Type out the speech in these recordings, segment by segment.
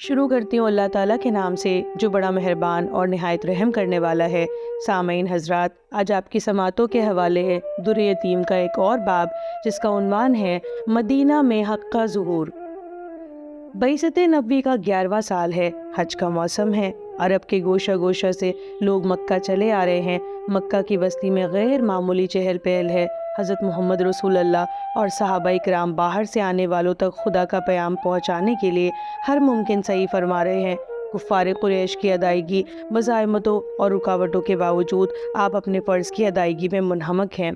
شروع کرتی ہوں اللہ تعالیٰ کے نام سے جو بڑا مہربان اور نہایت رحم کرنے والا ہے۔ سامعین حضرات، آج آپ کی سماعتوں کے حوالے ہے در یتیم کا ایک اور باب جس کا عنوان ہے مدینہ میں حق کا ظہور۔ بعثت نبوی کا 11واں سال ہے، حج کا موسم ہے۔ عرب کے گوشہ گوشہ سے لوگ مکہ چلے آ رہے ہیں۔ مکہ کی بستی میں غیر معمولی چہل پہل ہے۔ حضرت محمد رسول اللہ اور صحابہ کرام باہر سے آنے والوں تک خدا کا پیام پہنچانے کے لیے ہر ممکن صحیح فرما رہے ہیں۔ کفار قریش کی ادائیگی مزاحمتوں اور رکاوٹوں کے باوجود آپ اپنے فرض کی ادائیگی میں منہمک ہیں۔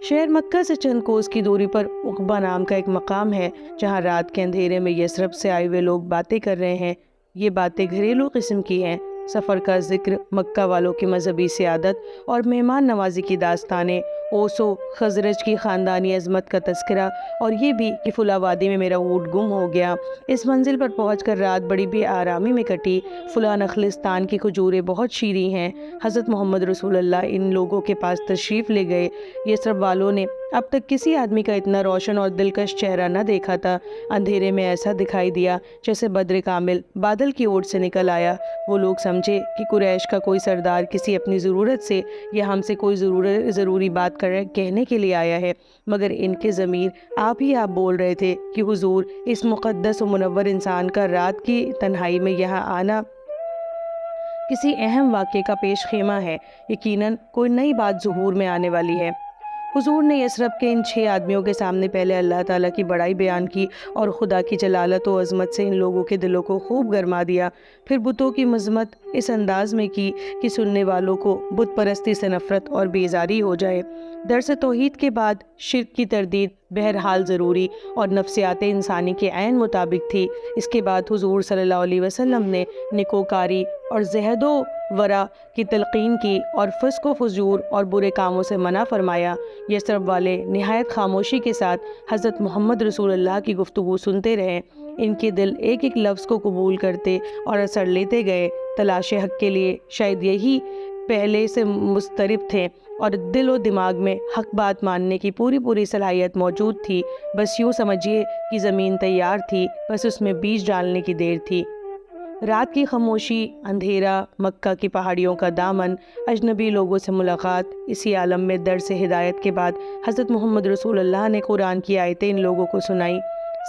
شہر مکہ سے چند کوس کی دوری پر عقبہ نام کا ایک مقام ہے جہاں رات کے اندھیرے میں یثرب سے آئے ہوئے لوگ باتیں کر رہے ہیں۔ یہ باتیں گھریلو قسم کی ہیں۔ سفر کا ذکر، مکہ والوں کی مذہبی سیادت اور مہمان نوازی کی داستانیں، اوس و خزرج کی خاندانی عظمت کا تذکرہ، اور یہ بھی کہ فلاں وادی میں میرا اونٹ گم ہو گیا، اس منزل پر پہنچ کر رات بڑی بے آرامی میں کٹی، فلاں نخلستان کی کھجوریں بہت شیریں ہیں۔ حضرت محمد رسول اللہ ان لوگوں کے پاس تشریف لے گئے۔ یثرب والوں نے اب تک کسی آدمی کا اتنا روشن اور دلکش چہرہ نہ دیکھا تھا۔ اندھیرے میں ایسا دکھائی دیا جیسے بدر کامل بادل کی اوٹ سے نکل آیا۔ وہ لوگ سمجھے کہ قریش کا کوئی سردار کسی اپنی ضرورت سے یا ہم سے کوئی ضروری بات کہنے کے لیے آیا ہے، مگر ان کے ضمیر آپ ہی آپ بول رہے تھے کہ حضور، اس مقدس و منور انسان کا رات کی تنہائی میں یہاں آنا کسی اہم واقعے کا پیش خیمہ ہے، یقیناً کوئی نئی بات ظہور میں آنے والی ہے۔ حضور نے یثرب کے ان 6 آدمیوں کے سامنے پہلے اللہ تعالیٰ کی بڑائی بیان کی اور خدا کی جلالت و عظمت سے ان لوگوں کے دلوں کو خوب گرما دیا۔ پھر بتوں کی مذمت اس انداز میں کی کہ سننے والوں کو بت پرستی سے نفرت اور بیزاری ہو جائے۔ درس توحید کے بعد شرک کی تردید بہرحال ضروری اور نفسیات انسانی کے عین مطابق تھی۔ اس کے بعد حضور صلی اللہ علیہ وسلم نے نکوکاری اور زہد و ورع کی تلقین کی اور فسق و فجور اور برے کاموں سے منع فرمایا۔ یثرب والے نہایت خاموشی کے ساتھ حضرت محمد رسول اللہ کی گفتگو سنتے رہے۔ ان کے دل ایک ایک لفظ کو قبول کرتے اور اثر لیتے گئے۔ تلاش حق کے لیے شاید یہی پہلے سے مضطرب تھے اور دل و دماغ میں حق بات ماننے کی پوری صلاحیت موجود تھی۔ بس یوں سمجھیے کہ زمین تیار تھی، بس اس میں بیج ڈالنے کی دیر تھی۔ رات کی خاموشی، اندھیرا، مکہ کی پہاڑیوں کا دامن، اجنبی لوگوں سے ملاقات، اسی عالم میں درس ہدایت کے بعد حضرت محمد رسول اللہ نے قرآن کی آیتیں ان لوگوں کو سنائی۔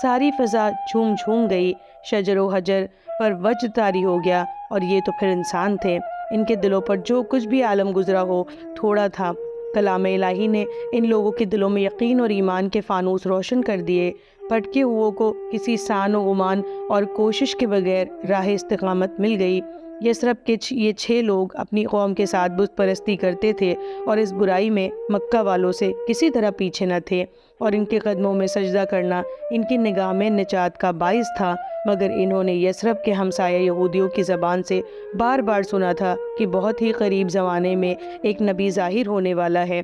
ساری فضا جھوم گئی، شجر و حجر پر وجد طاری ہو گیا، اور یہ تو پھر انسان تھے۔ ان کے دلوں پر جو کچھ بھی عالم گزرا ہو تھوڑا تھا۔ کلام الہی نے ان لوگوں کے دلوں میں یقین اور ایمان کے فانوس روشن کر دیے۔ بھٹکے ہوئوں کو کسی سان و گمان اور کوشش کے بغیر راہ استقامت مل گئی۔ یثرب کے یہ 6 لوگ اپنی قوم کے ساتھ بت پرستی کرتے تھے اور اس برائی میں مکہ والوں سے کسی طرح پیچھے نہ تھے، اور ان کے قدموں میں سجدہ کرنا ان کی نگاہ میں نجات کا باعث تھا، مگر انہوں نے یثرب کے ہمسایہ یہودیوں کی زبان سے بار بار سنا تھا کہ بہت ہی قریب زمانے میں ایک نبی ظاہر ہونے والا ہے۔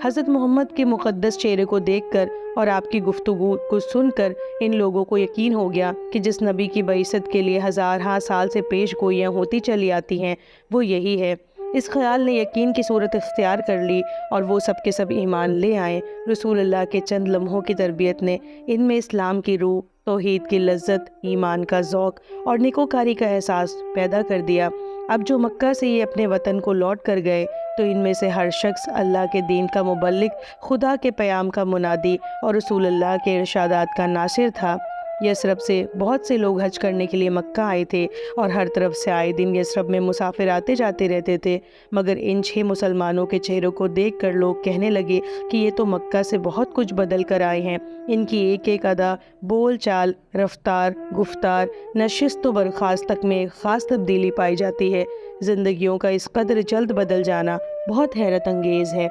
حضرت محمد کے مقدس چہرے کو دیکھ کر اور آپ کی گفتگو کو سن کر ان لوگوں کو یقین ہو گیا کہ جس نبی کی بعثت کے لیے ہزارہا سال سے پیش گوئیاں ہوتی چلی آتی ہیں وہ یہی ہے۔ اس خیال نے یقین کی صورت اختیار کر لی اور وہ سب کے سب ایمان لے آئے۔ رسول اللہ کے چند لمحوں کی تربیت نے ان میں اسلام کی روح، توحید کی لذت، ایمان کا ذوق اور نیکوکاری کا احساس پیدا کر دیا۔ اب جو مکہ سے یہ اپنے وطن کو لوٹ کر گئے تو ان میں سے ہر شخص اللہ کے دین کا مبلغ، خدا کے پیام کا منادی اور رسول اللہ کے ارشادات کا ناصر تھا۔ یثرب سے بہت سے لوگ حج کرنے کے لیے مکہ آئے تھے اور ہر طرف سے آئے دن یثرب میں مسافر آتے جاتے رہتے تھے، مگر ان 6 مسلمانوں کے چہروں کو دیکھ کر لوگ کہنے لگے کہ یہ تو مکہ سے بہت کچھ بدل کر آئے ہیں۔ ان کی ایک ایک ادا، بول چال، رفتار، گفتار، نشست و برخاست تک میں ایک خاص تبدیلی پائی جاتی ہے۔ زندگیوں کا اس قدر جلد بدل جانا بہت حیرت انگیز ہے۔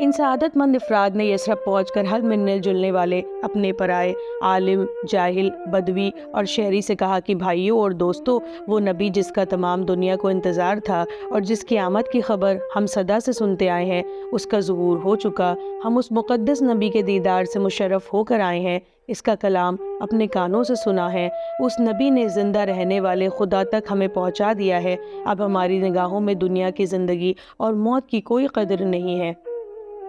ان سعادت مند افراد نے یثرب پہنچ کر ہر ملنے جلنے والے اپنے پرائے، عالم، جاہل، بدوی اور شہری سے کہا کہ بھائیوں اور دوستو، وہ نبی جس کا تمام دنیا کو انتظار تھا اور جس کی آمد کی خبر ہم صدا سے سنتے آئے ہیں، اس کا ظہور ہو چکا۔ ہم اس مقدس نبی کے دیدار سے مشرف ہو کر آئے ہیں، اس کا کلام اپنے کانوں سے سنا ہے، اس نبی نے زندہ رہنے والے خدا تک ہمیں پہنچا دیا ہے۔ اب ہماری نگاہوں میں دنیا کی زندگی اور موت کی کوئی قدر نہیں ہے۔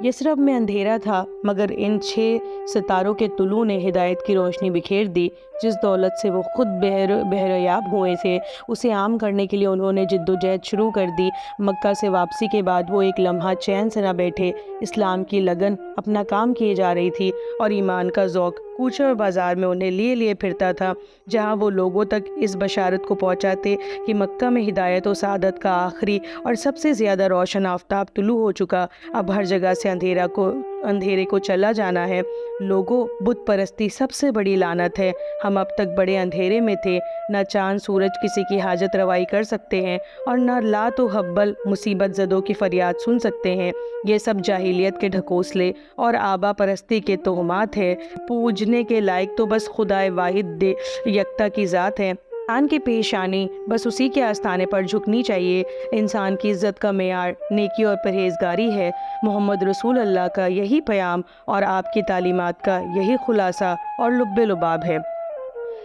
یثرب میں اندھیرا تھا، مگر ان 6 ستاروں کے طلوع نے ہدایت کی روشنی بکھیر دی۔ جس دولت سے وہ خود بہریاب ہوئے تھے، اسے عام کرنے کے لیے انہوں نے جد و جہد شروع کر دی۔ مکہ سے واپسی کے بعد وہ ایک لمحہ چین سے نہ بیٹھے۔ اسلام کی لگن اپنا کام کیے جا رہی تھی اور ایمان کا ذوق کوچے اور بازار میں انہیں لیے پھرتا تھا، جہاں وہ لوگوں تک اس بشارت کو پہنچاتے کہ مکہ میں ہدایت و سعادت کا آخری اور سب سے زیادہ روشن آفتاب طلوع ہو چکا۔ اب ہر جگہ سے اندھیرے کو چلا جانا ہے۔ لوگوں، بت پرستی سب سے بڑی لعنت ہے۔ ہم اب تک بڑے اندھیرے میں تھے۔ نہ چاند سورج کسی کی حاجت روائی کر سکتے ہیں اور نہ لات و حبل مصیبت زدوں کی فریاد سن سکتے ہیں۔ یہ سب جاہلیت کے ڈھکوسلے اور آبا پرستی کے توہمات ہے۔ پوجنے کے لائق تو بس خدائے واحد یکتا کی ذات ہے۔ انسان کی پیشانی بس اسی کے آستانے پر جھکنی چاہیے۔ انسان کی عزت کا معیار نیکی اور پرہیزگاری ہے۔ محمد رسول اللہ کا یہی پیام اور آپ کی تعلیمات کا یہی خلاصہ اور لب لباب ہے۔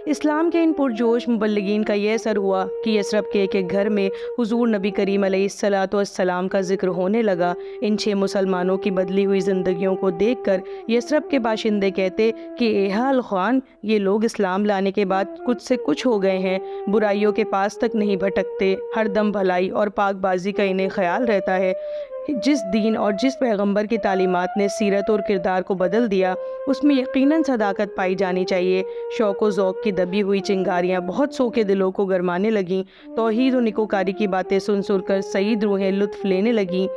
اسلام کے ان پرجوش مبلغین کا یہ اثر ہوا کہ یثرب کے ایک گھر میں حضور نبی کریم علیہ الصلاۃ والسلام کا ذکر ہونے لگا۔ ان 6 مسلمانوں کی بدلی ہوئی زندگیوں کو دیکھ کر یثرب کے باشندے کہتے کہ اے حال خوان، یہ لوگ اسلام لانے کے بعد کچھ سے کچھ ہو گئے ہیں، برائیوں کے پاس تک نہیں بھٹکتے، ہر دم بھلائی اور پاک بازی کا انہیں خیال رہتا ہے۔ جس دین اور جس پیغمبر کی تعلیمات نے سیرت اور کردار کو بدل دیا، اس میں یقیناً صداقت پائی جانی چاہیے۔ شوق و ذوق کی دبی ہوئی چنگاریاں بہت سو کے دلوں کو گرمانے لگیں۔ توحید و نکوکاری کی باتیں سن کر سعید روحیں لطف لینے لگیں۔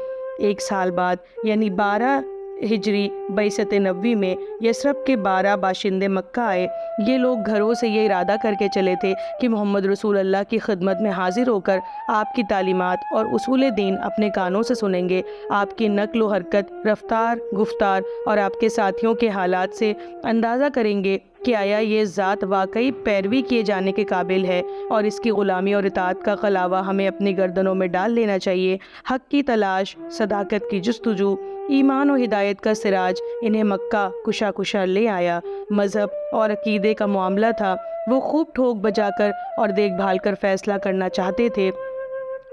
1 سال بعد یعنی 12 ہجری بعثت نبوی میں یثرب کے 12 باشندے مکہ آئے۔ یہ لوگ گھروں سے یہ ارادہ کر کے چلے تھے کہ محمد رسول اللہ کی خدمت میں حاضر ہو کر آپ کی تعلیمات اور اصول دین اپنے کانوں سے سنیں گے۔ آپ کی نقل و حرکت، رفتار، گفتار اور آپ کے ساتھیوں کے حالات سے اندازہ کریں گے کہ آیا یہ ذات واقعی پیروی کیے جانے کے قابل ہے، اور اس کی غلامی اور اطاعت کا قلاوہ ہمیں اپنی گردنوں میں ڈال لینا چاہیے۔ حق کی تلاش، صداقت کی جستجو، ایمان و ہدایت کا سراج انہیں مکہ کشا لے آیا۔ مذہب اور عقیدے کا معاملہ تھا، وہ خوب ٹھوک بجا کر اور دیکھ بھال کر فیصلہ کرنا چاہتے تھے۔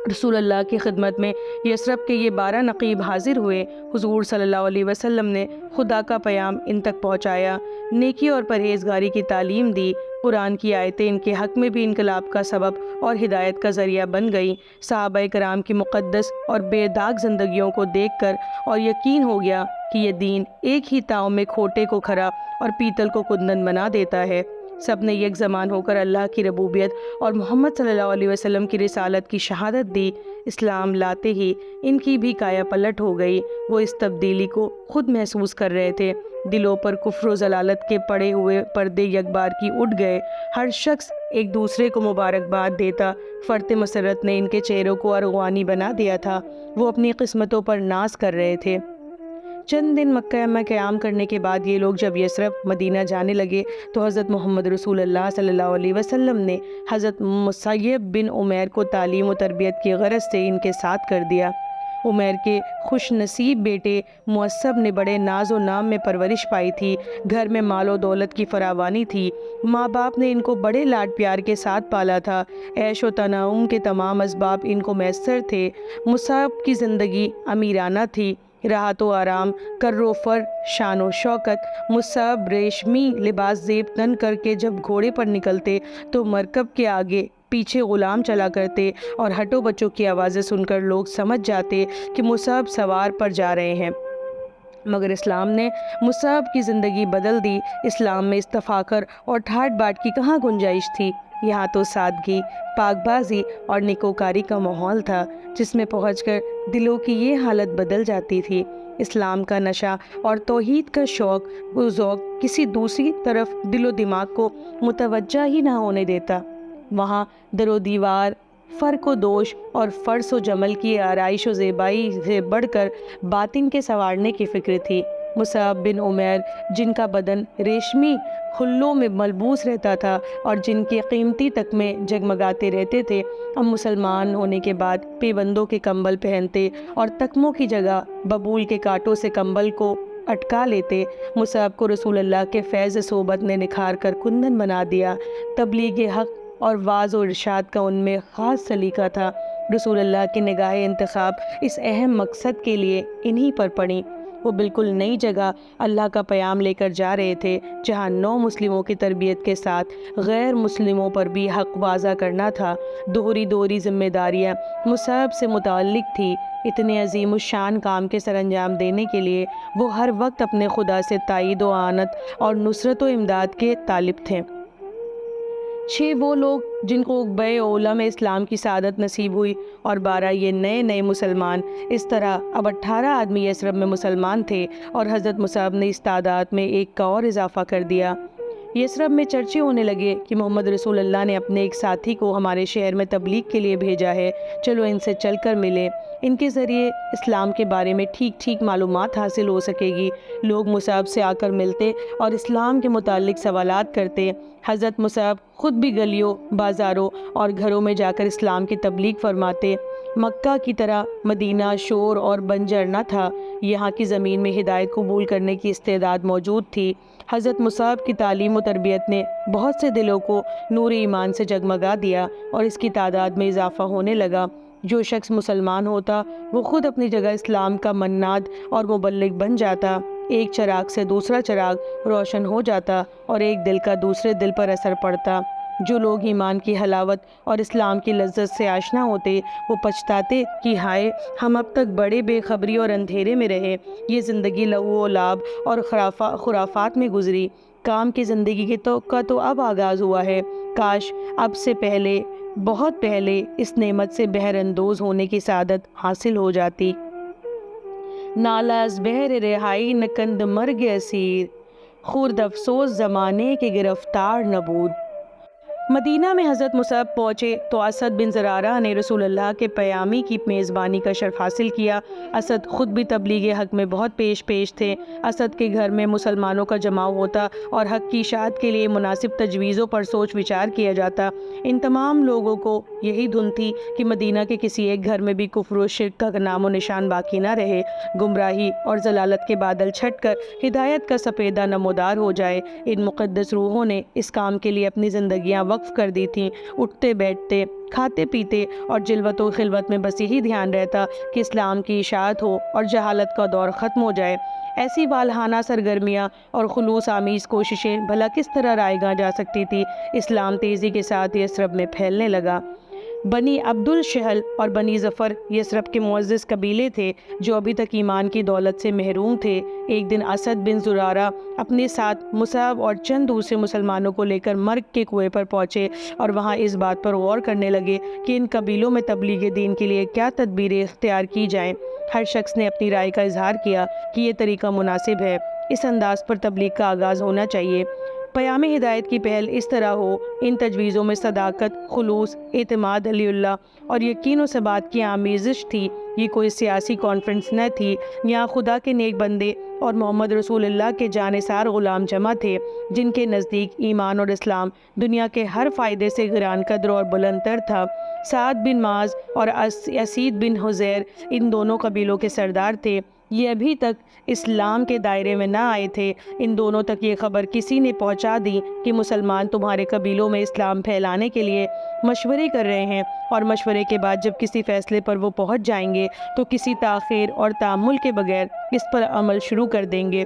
رسول اللہ کی خدمت میں یثرب کے یہ 12 نقیب حاضر ہوئے۔ حضور صلی اللہ علیہ وسلم نے خدا کا پیام ان تک پہنچایا، نیکی اور پرہیزگاری کی تعلیم دی۔ قرآن کی آیتیں ان کے حق میں بھی انقلاب کا سبب اور ہدایت کا ذریعہ بن گئیں۔ صحابہ کرام کی مقدس اور بے داغ زندگیوں کو دیکھ کر اور یقین ہو گیا کہ یہ دین ایک ہی تاؤ میں کھوٹے کو کھرا اور پیتل کو کندن بنا دیتا ہے۔ سب نے یک زمان ہو کر اللہ کی ربوبیت اور محمد صلی اللہ علیہ وسلم کی رسالت کی شہادت دی۔ اسلام لاتے ہی ان کی بھی کایا پلٹ ہو گئی۔ وہ اس تبدیلی کو خود محسوس کر رہے تھے۔ دلوں پر کفر و ضلالت کے پڑے ہوئے پردے یک بار کی اٹھ گئے۔ ہر شخص ایک دوسرے کو مبارکباد دیتا۔ فرط مسرت نے ان کے چہروں کو ارغوانی بنا دیا تھا۔ وہ اپنی قسمتوں پر ناز کر رہے تھے۔ چند دن مکہ میں قیام کرنے کے بعد یہ لوگ جب یثرب مدینہ جانے لگے تو حضرت محمد رسول اللہ صلی اللہ علیہ وسلم نے حضرت مصعب بن عمیر کو تعلیم و تربیت کی غرض سے ان کے ساتھ کر دیا۔ عمیر کے خوش نصیب بیٹے مصعب نے بڑے ناز و نام میں پرورش پائی تھی۔ گھر میں مال و دولت کی فراوانی تھی۔ ماں باپ نے ان کو بڑے لاڈ پیار کے ساتھ پالا تھا۔ عیش و تنعم کے تمام اسباب ان کو میسر تھے۔ مصعب کی زندگی امیرانہ تھی، راحت و آرام، کر و فر، شان و شوکت۔ مصعب ریشمی لباس زیب تن کر کے جب گھوڑے پر نکلتے تو مرکب کے آگے پیچھے غلام چلا کرتے اور ہٹو بچوں کی آوازیں سن کر لوگ سمجھ جاتے کہ مصعب سوار پر جا رہے ہیں۔ مگر اسلام نے مصعب کی زندگی بدل دی۔ اسلام میں اس تفاخر اور ٹھاٹ باٹ کی کہاں گنجائش تھی؟ یہاں تو سادگی، پاک بازی اور نکوکاری کا ماحول تھا، جس میں پہنچ کر دلوں کی یہ حالت بدل جاتی تھی۔ اسلام کا نشہ اور توحید کا شوق و ذوق کسی دوسری طرف دل و دماغ کو متوجہ ہی نہ ہونے دیتا۔ وہاں در و دیوار، فرق و دوش اور فرس و جمل کی آرائش و زیبائی سے بڑھ کر باطن کے سنوارنے کی فکر تھی۔ مصعب بن عمیر، جن کا بدن ریشمی خلوں میں ملبوس رہتا تھا اور جن کے قیمتی تکمے جگمگاتے رہتے تھے، اب مسلمان ہونے کے بعد پیوندوں کے کمبل پہنتے اور تکموں کی جگہ ببول کے کانٹوں سے کمبل کو اٹکا لیتے۔ مصعب کو رسول اللہ کے فیض صحبت نے نکھار کر کندن بنا دیا۔ تبلیغ حق اور واعظ و ارشاد کا ان میں خاص سلیقہ تھا۔ رسول اللہ کی نگاہ انتخاب اس اہم مقصد کے لیے انہی پر پڑی۔ وہ بالکل نئی جگہ اللہ کا پیام لے کر جا رہے تھے، جہاں نو مسلموں کی تربیت کے ساتھ غیر مسلموں پر بھی حق واضح کرنا تھا۔ دوہری ذمہ داریاں مصعب سے متعلق تھی۔ اتنے عظیم الشان کام کے سر انجام دینے کے لیے وہ ہر وقت اپنے خدا سے تائید و اعانت اور نصرت و امداد کے طالب تھے۔ 6 وہ لوگ جن کو عقبہ اولا میں اسلام کی سعادت نصیب ہوئی، اور 12 یہ نئے مسلمان۔ اس طرح اب 18 آدمی یثرب میں مسلمان تھے، اور حضرت مصعب نے اس تعداد میں ایک کا اور اضافہ کر دیا۔ یثرب میں چرچے ہونے لگے کہ محمد رسول اللہ نے اپنے ایک ساتھی کو ہمارے شہر میں تبلیغ کے لیے بھیجا ہے، چلو ان سے چل کر ملے، ان کے ذریعے اسلام کے بارے میں ٹھیک معلومات حاصل ہو سکے گی۔ لوگ مصعب سے آ کر ملتے اور اسلام کے متعلق سوالات کرتے۔ حضرت مصعب خود بھی گلیوں، بازاروں اور گھروں میں جا کر اسلام کی تبلیغ فرماتے۔ مکہ کی طرح مدینہ شور اور بنجر نہ تھا، یہاں کی زمین میں ہدایت قبول کرنے کی استعداد موجود تھی۔ حضرت مصعب کی تعلیم و تربیت نے بہت سے دلوں کو نور ایمان سے جگمگا دیا، اور اس کی تعداد میں اضافہ ہونے لگا۔ جو شخص مسلمان ہوتا وہ خود اپنی جگہ اسلام کا مناد اور مبلغ بن جاتا۔ ایک چراغ سے دوسرا چراغ روشن ہو جاتا، اور ایک دل کا دوسرے دل پر اثر پڑتا۔ جو لوگ ایمان کی حلاوت اور اسلام کی لذت سے آشنا ہوتے، وہ پچھتاتے کہ ہائے، ہم اب تک بڑے بے خبری اور اندھیرے میں رہے، یہ زندگی لہو و لعب اور خرافات میں گزری۔ کام کی زندگی کا تو اب آغاز ہوا ہے، کاش اب سے پہلے، بہت پہلے اس نعمت سے بہر اندوز ہونے کی سعادت حاصل ہو جاتی۔ نالا از بہر رہائی نکند مرگ اسیر، خورد افسوس زمانے کے گرفتار نبود۔ مدینہ میں حضرت مصعب پہنچے تو اسد بن زرارہ نے رسول اللہ کے پیامی کی میزبانی کا شرف حاصل کیا۔ اسد خود بھی تبلیغ حق میں بہت پیش تھے۔ اسد کے گھر میں مسلمانوں کا جماع ہوتا اور حق کی اشاعت کے لیے مناسب تجویزوں پر سوچ وچار کیا جاتا۔ ان تمام لوگوں کو یہی دھن تھی کہ مدینہ کے کسی ایک گھر میں بھی کفر و شرک کا نام و نشان باقی نہ رہے، گمراہی اور ضلالت کے بادل چھٹ کر ہدایت کا سپیدہ نمودار ہو جائے۔ ان مقدس روحوں نے اس کام کے لیے اپنی زندگیاں وقف کر دی تھیں۔ اٹھتے بیٹھتے، کھاتے پیتے اور جلوت و خلوت میں بس یہی دھیان رہتا کہ اسلام کی اشاعت ہو اور جہالت کا دور ختم ہو جائے۔ ایسی والہانہ سرگرمیاں اور خلوص آمیز کوششیں بھلا کس طرح رائیگاں جا سکتی تھی؟ اسلام تیزی کے ساتھ یثرب میں پھیلنے لگا۔ بنی عبد الشہل اور بنی ظفر یثرب کے معزز قبیلے تھے جو ابھی تک ایمان کی دولت سے محروم تھے۔ ایک دن اسد بن زرارہ اپنے ساتھ مصعب اور چند دوسرے مسلمانوں کو لے کر مرگ کے کنویں پر پہنچے، اور وہاں اس بات پر غور کرنے لگے کہ ان قبیلوں میں تبلیغ دین کے لیے کیا تدبیریں اختیار کی جائیں۔ ہر شخص نے اپنی رائے کا اظہار کیا کہ یہ طریقہ مناسب ہے، اس انداز پر تبلیغ کا آغاز ہونا چاہیے۔ پیام ہدایت کی پہل اس طرح ہو۔ ان تجویزوں میں صداقت، خلوص، اعتماد علی اللہ اور یقین و ثبات کی آمیزش تھی۔ یہ کوئی سیاسی کانفرنس نہ تھی، یہاں خدا کے نیک بندے اور محمد رسول اللہ کے جانثار غلام جمع تھے، جن کے نزدیک ایمان اور اسلام دنیا کے ہر فائدے سے گران قدر اور بلند تر تھا۔ سعد بن معاذ اور اسید بن حضیر ان دونوں قبیلوں کے سردار تھے۔ یہ ابھی تک اسلام کے دائرے میں نہ آئے تھے۔ ان دونوں تک یہ خبر کسی نے پہنچا دی کہ مسلمان تمہارے قبیلوں میں اسلام پھیلانے کے لیے مشورے کر رہے ہیں، اور مشورے کے بعد جب کسی فیصلے پر وہ پہنچ جائیں گے تو کسی تاخیر اور تأمل کے بغیر اس پر عمل شروع کر دیں گے۔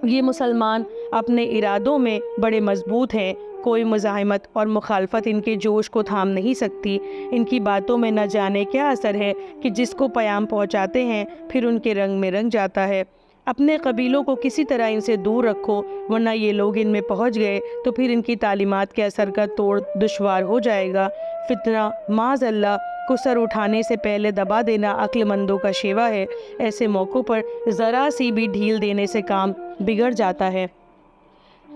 یہ مسلمان اپنے ارادوں میں بڑے مضبوط ہیں، کوئی مزاحمت اور مخالفت ان کے جوش کو تھام نہیں سکتی۔ ان کی باتوں میں نہ جانے کیا اثر ہے کہ جس کو پیام پہنچاتے ہیں پھر ان کے رنگ میں رنگ جاتا ہے۔ اپنے قبیلوں کو کسی طرح ان سے دور رکھو، ورنہ یہ لوگ ان میں پہنچ گئے تو پھر ان کی تعلیمات کے اثر کا توڑ دشوار ہو جائے گا۔ فتنہ معاذ اللہ کو سر اٹھانے سے پہلے دبا دینا عقل مندوں کا شیوا ہے۔ ایسے موقعوں پر ذرا سی بھی ڈھیل دینے سے کام بگڑ جاتا ہے۔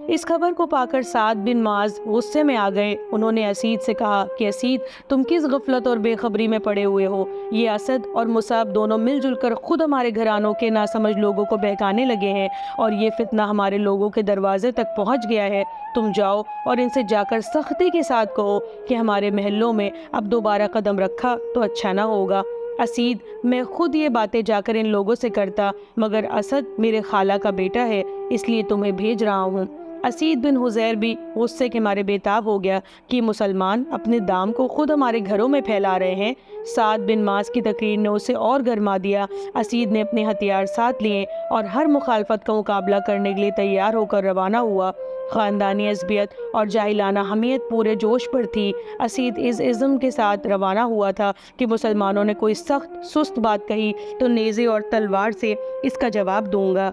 اس خبر کو پا کر سعد بن معاذ غصے میں آ گئے۔ انہوں نے اسید سے کہا کہ اسید، تم کس غفلت اور بے خبری میں پڑے ہوئے ہو؟ یہ اسد اور مصعب دونوں مل جل کر خود ہمارے گھرانوں کے ناسمجھ لوگوں کو بہکانے لگے ہیں، اور یہ فتنہ ہمارے لوگوں کے دروازے تک پہنچ گیا ہے۔ تم جاؤ اور ان سے جا کر سختی کے ساتھ کہو کہ ہمارے محلوں میں اب دوبارہ قدم رکھا تو اچھا نہ ہوگا۔ اسید، میں خود یہ باتیں جا کر ان لوگوں سے کرتا، مگر اسد میرے خالہ کا بیٹا ہے، اس لیے تمہیں بھیج رہا ہوں۔ اسید بن حضیر بھی غصے کے مارے بےتاب ہو گیا کہ مسلمان اپنے دام کو خود ہمارے گھروں میں پھیلا رہے ہیں۔ سعد بن معاذ کی تقریر نے اسے اور گرما دیا۔ اسید نے اپنے ہتھیار ساتھ لیے اور ہر مخالفت کا مقابلہ کرنے کے لیے تیار ہو کر روانہ ہوا۔ خاندانی عصبیت اور جاہلانہ حمیت پورے جوش پر تھی۔ اسید اس عزم کے ساتھ روانہ ہوا تھا کہ مسلمانوں نے کوئی سخت سست بات کہی تو نیزے اور تلوار سے اس کا جواب دوں گا۔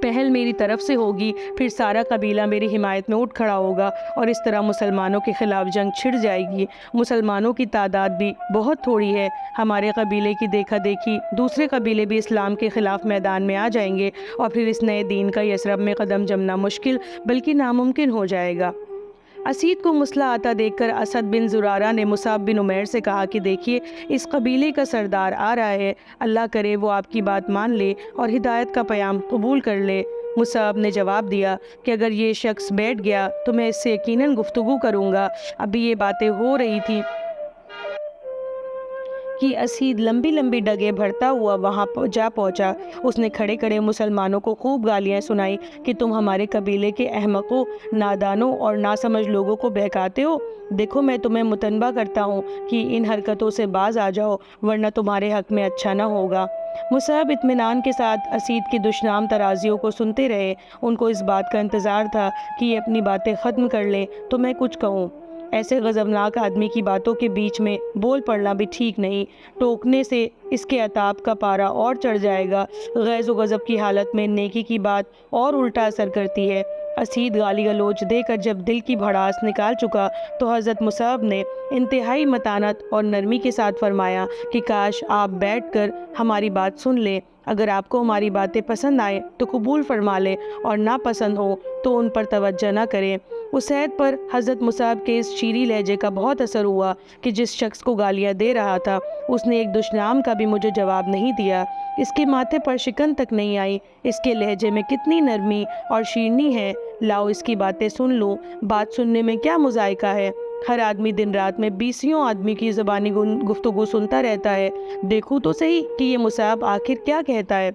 پہل میری طرف سے ہوگی، پھر سارا قبیلہ میری حمایت میں اٹھ کھڑا ہوگا اور اس طرح مسلمانوں کے خلاف جنگ چھڑ جائے گی۔ مسلمانوں کی تعداد بھی بہت تھوڑی ہے، ہمارے قبیلے کی دیکھا دیکھی دوسرے قبیلے بھی اسلام کے خلاف میدان میں آ جائیں گے اور پھر اس نئے دین کا یثرب میں قدم جمنا مشکل بلکہ ناممکن ہو جائے گا۔ اسید کو مسلح آتا دیکھ کر اسد بن زرارہ نے مصعب بن عمیر سے کہا کہ دیکھیے اس قبیلے کا سردار آ رہا ہے، اللہ کرے وہ آپ کی بات مان لے اور ہدایت کا پیام قبول کر لے۔ مصعب نے جواب دیا کہ اگر یہ شخص بیٹھ گیا تو میں اس سے یقیناً گفتگو کروں گا۔ ابھی یہ باتیں ہو رہی تھی کہ اسید لمبی لمبی ڈگیں بھرتا ہوا وہاں جا پہنچا۔ اس نے کھڑے کھڑے مسلمانوں کو خوب گالیاں سنائی کہ تم ہمارے قبیلے کے احمقوں، نادانوں اور ناسمجھ لوگوں کو بہکاتے ہو۔ دیکھو میں تمہیں متنبہ کرتا ہوں کہ ان حرکتوں سے باز آ جاؤ ورنہ تمہارے حق میں اچھا نہ ہوگا۔ مصعب اطمینان کے ساتھ اسید کی دشنام ترازیوں کو سنتے رہے۔ ان کو اس بات کا انتظار تھا کہ یہ اپنی باتیں ختم کر لیں تو میں کچھ کہوں۔ ایسے غضبناک آدمی کی باتوں کے بیچ میں بول پڑنا بھی ٹھیک نہیں، ٹوکنے سے اس کے عتاب کا پارا اور چڑھ جائے گا۔ غیظ و غضب کی حالت میں نیکی کی بات اور الٹا اثر کرتی ہے۔ اسید گالی گلوچ دے کر جب دل کی بھڑاس نکال چکا تو حضرت مصعب نے انتہائی متانت اور نرمی کے ساتھ فرمایا کہ کاش آپ بیٹھ کر ہماری بات سن لیں۔ اگر آپ کو ہماری باتیں پسند آئیں تو قبول فرما لیں اور ناپسند ہو تو ان پر توجہ نہ کریں۔ اسید پر حضرت مصعب کے اس شیریں لہجے کا بہت اثر ہوا کہ جس شخص کو گالیاں دے رہا تھا اس نے ایک دشنام کا بھی مجھے جواب نہیں دیا۔ اس کے ماتھے پر شکن تک نہیں آئی۔ اس کے لہجے میں کتنی نرمی اور شیرینی ہے، لاؤ اس کی باتیں سن لو۔ بات سننے میں کیا مذائقہ ہے، ہر آدمی دن رات میں 20 آدمی کی زبانی گفتگو سنتا رہتا ہے۔ دیکھو تو صحیح کہ یہ مصعب آخر کیا کہتا ہے۔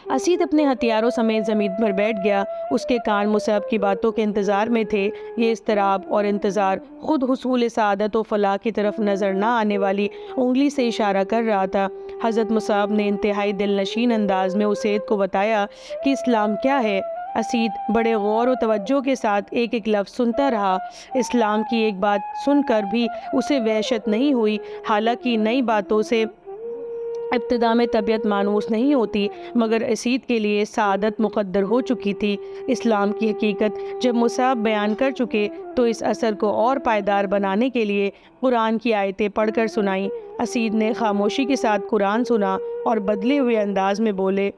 اسید اپنے ہتھیاروں سمیت زمین پر بیٹھ گیا۔ اس کے کان مصعب کی باتوں کے انتظار میں تھے۔ یہ اضطراب اور انتظار خود حصول سعادت و فلاح کی طرف نظر نہ آنے والی انگلی سے اشارہ کر رہا تھا۔ حضرت مصعب نے انتہائی دل نشین انداز میں اسید کو بتایا کہ اسلام کیا ہے۔ اسید بڑے غور و توجہ کے ساتھ ایک ایک لفظ سنتا رہا۔ اسلام کی ایک بات سن کر بھی اسے وحشت نہیں ہوئی، حالانکہ نئی باتوں سے ابتدا میں طبیعت مانوس نہیں ہوتی، مگر اسید کے لیے سعادت مقدر ہو چکی تھی۔ اسلام کی حقیقت جب مصعب بیان کر چکے تو اس اثر کو اور پائیدار بنانے کے لیے قرآن کی آیتیں پڑھ کر سنائیں۔ اسید نے خاموشی کے ساتھ قرآن سنا اور بدلے ہوئے انداز میں بولے،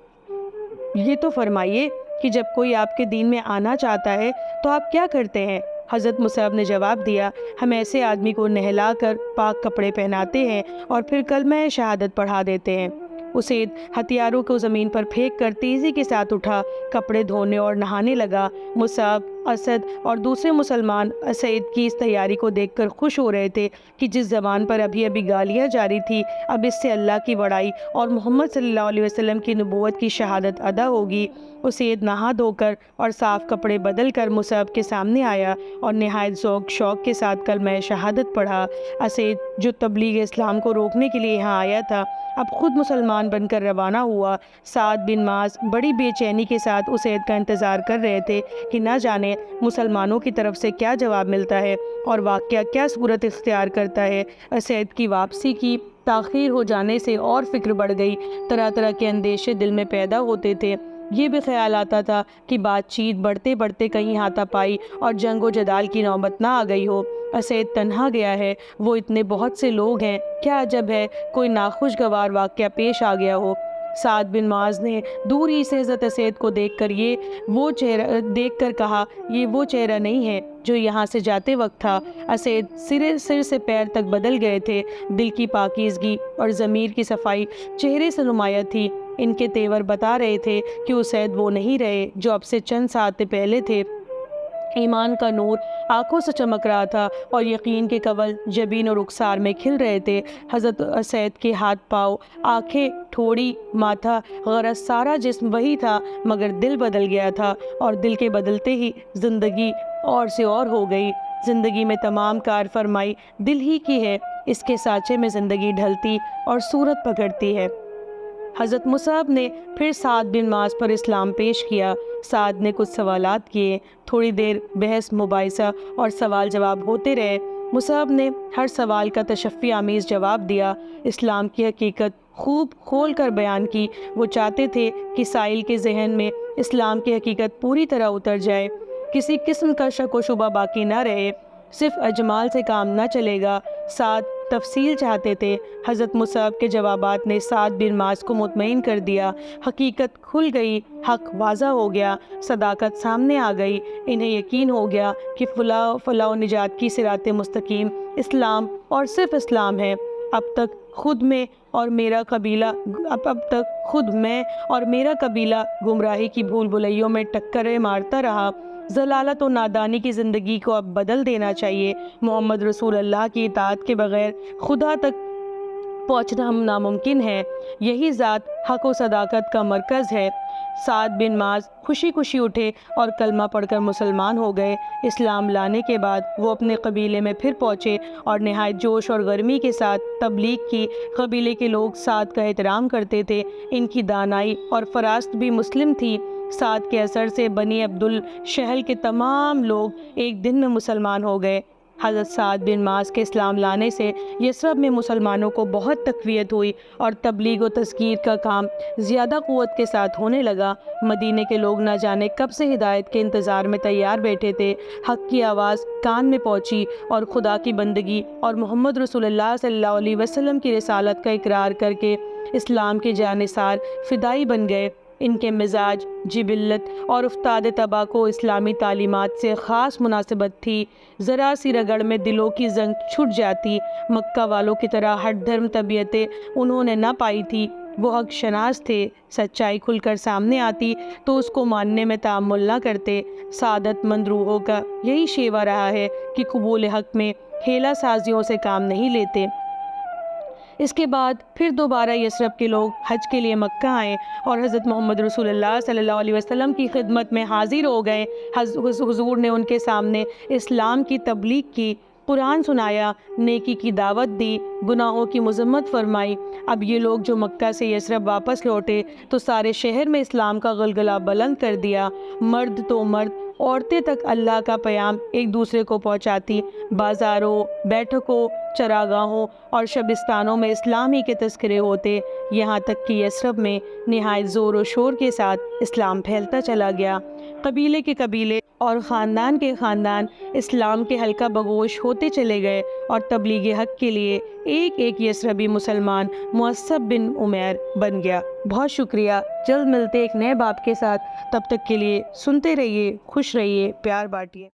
یہ تو فرمائیے کہ جب کوئی آپ کے دین میں آنا چاہتا ہے تو آپ کیا کرتے ہیں؟ حضرت مصعب نے جواب دیا، ہم ایسے آدمی کو نہلا کر پاک کپڑے پہناتے ہیں اور پھر کلمہ شہادت پڑھا دیتے ہیں۔ اسید ہتھیاروں کو زمین پر پھینک کر تیزی کے ساتھ اٹھا، کپڑے دھونے اور نہانے لگا۔ مصعب، اسد اور دوسرے مسلمان اسید کی اس تیاری کو دیکھ کر خوش ہو رہے تھے کہ جس زبان پر ابھی گالیاں جاری تھی اب اس سے اللہ کی بڑائی اور محمد صلی اللہ علیہ وسلم کی نبوت کی شہادت ادا ہوگی۔ اسید نہا دھو کر اور صاف کپڑے بدل کر مصعب کے سامنے آیا اور نہایت ذوق شوق کے ساتھ کلمہ شہادت پڑھا۔ اسید جو تبلیغ اسلام کو روکنے کے لیے یہاں آیا تھا اب خود مسلمان بن کر روانہ ہوا۔ سعد بن معاذ بڑی بے چینی کے ساتھ اسید کا انتظار کر رہے تھے کہ نہ جانے مسلمانوں کی طرف سے کیا جواب ملتا ہے اور واقعہ کیا صورت اختیار کرتا ہے۔ اسید کی واپسی کی تاخیر ہو جانے سے اور فکر بڑھ گئی، طرح طرح کے اندیشے دل میں پیدا ہوتے تھے۔ یہ بھی خیال آتا تھا کہ بات چیت بڑھتے بڑھتے کہیں ہاتھا پائی اور جنگ و جدال کی نوبت نہ آ گئی ہو۔ اسید تنہا گیا ہے، وہ اتنے بہت سے لوگ ہیں، کیا عجب ہے کوئی ناخوشگوار واقعہ پیش آ گیا ہو۔ سعد بن معاذ نے دور ہی سے حضرت اسید کو دیکھ کر کہا، یہ وہ چہرہ نہیں ہے جو یہاں سے جاتے وقت تھا۔ اسید سر سے پیر تک بدل گئے تھے، دل کی پاکیزگی اور ضمیر کی صفائی چہرے سے نمایاں تھی۔ ان کے تیور بتا رہے تھے کہ اسید وہ نہیں رہے جو اب سے چند ساعتیں پہلے تھے۔ ایمان کا نور آنکھوں سے چمک رہا تھا اور یقین کے کنول جبین و رخسار میں کھل رہے تھے۔ حضرت سید کے ہاتھ پاؤں، آنکھیں، ٹھوڑی، ماتھا، غرض سارا جسم وہی تھا، مگر دل بدل گیا تھا، اور دل کے بدلتے ہی زندگی اور سے اور ہو گئی۔ زندگی میں تمام کار فرمائی دل ہی کی ہے، اس کے سانچے میں زندگی ڈھلتی اور صورت پکڑتی ہے۔ حضرت مصعب نے پھر سعد بن معاذ پر اسلام پیش کیا۔ سعد نے کچھ سوالات کیے، تھوڑی دیر بحث مباحثہ اور سوال جواب ہوتے رہے۔ مصعب نے ہر سوال کا تشفی آمیز جواب دیا، اسلام کی حقیقت خوب کھول کر بیان کی۔ وہ چاہتے تھے کہ سائل کے ذہن میں اسلام کی حقیقت پوری طرح اتر جائے، کسی قسم کا شک و شبہ باقی نہ رہے۔ صرف اجمال سے کام نہ چلے گا، سعد تفصیل چاہتے تھے۔ حضرت مصعب کے جوابات نے سعد بن معاذ کو مطمئن کر دیا۔ حقیقت کھل گئی، حق واضح ہو گیا، صداقت سامنے آ گئی۔ انہیں یقین ہو گیا کہ فلاح و نجات کی صراط مستقیم اسلام اور صرف اسلام ہے۔ اب تک خود میں اور میرا قبیلہ گمراہی کی بھول بھلیوں میں ٹکریں مارتا رہا۔ ضلالت و نادانی کی زندگی کو اب بدل دینا چاہیے۔ محمد رسول اللہ کی اطاعت کے بغیر خدا تک پہنچنا ناممکن ہے۔ یہی ذات حق و صداقت کا مرکز ہے۔ سعد بن معاذ خوشی خوشی اٹھے اور کلمہ پڑھ کر مسلمان ہو گئے۔ اسلام لانے کے بعد وہ اپنے قبیلے میں پھر پہنچے اور نہایت جوش اور گرمی کے ساتھ تبلیغ کی۔ قبیلے کے لوگ سعد کا احترام کرتے تھے، ان کی دانائی اور فراست بھی مسلم تھی۔ سعد کے اثر سے بنی عبد الشہل کے تمام لوگ ایک دن میں مسلمان ہو گئے۔ حضرت سعد بن معاذ کے اسلام لانے سے یثرب میں مسلمانوں کو بہت تقویت ہوئی اور تبلیغ و تذکیر کا کام زیادہ قوت کے ساتھ ہونے لگا۔ مدینے کے لوگ نہ جانے کب سے ہدایت کے انتظار میں تیار بیٹھے تھے۔ حق کی آواز کان میں پہنچی اور خدا کی بندگی اور محمد رسول اللہ صلی اللہ علیہ وسلم کی رسالت کا اقرار کر کے اسلام کے جانثار فدائی بن گئے۔ ان کے مزاج، جبلت اور افتاد طبع کو اسلامی تعلیمات سے خاص مناسبت تھی۔ ذرا سی رگڑ میں دلوں کی زنگ چھٹ جاتی۔ مکہ والوں کی طرح ہٹ دھرم طبیعتیں انہوں نے نہ پائی تھی۔ وہ حق شناس تھے، سچائی کھل کر سامنے آتی تو اس کو ماننے میں تأمل نہ کرتے۔ سعادت مند روحوں کا یہی شیوا رہا ہے کہ قبول حق میں ہیلا سازیوں سے کام نہیں لیتے۔ اس کے بعد پھر دوبارہ یثرب کے لوگ حج کے لیے مکہ آئے اور حضرت محمد رسول اللہ صلی اللہ علیہ وسلم کی خدمت میں حاضر ہو گئے۔ حضور نے ان کے سامنے اسلام کی تبلیغ کی، قرآن سنایا، نیکی کی دعوت دی، گناہوں کی مذمت فرمائی۔ اب یہ لوگ جو مکہ سے یثرب واپس لوٹے تو سارے شہر میں اسلام کا غلغلہ بلند کر دیا۔ مرد تو مرد، عورتیں تک اللہ کا پیام ایک دوسرے کو پہنچاتی۔ بازاروں، بیٹھکوں، چراگاہوں اور شبستانوں میں اسلام ہی کے تذکرے ہوتے، یہاں تک کہ یثرب میں نہایت زور و شور کے ساتھ اسلام پھیلتا چلا گیا۔ قبیلے کے قبیلے اور خاندان کے خاندان اسلام کے حلقہ بگوش ہوتے چلے گئے اور تبلیغ حق کے لیے ایک ایک یثربی مسلمان مصعب بن عمیر بن گیا۔ بہت شکریہ، جلد ملتے ایک نئے باب کے ساتھ، تب تک کے لیے سنتے رہیے، خوش رہیے، پیار بانٹیے۔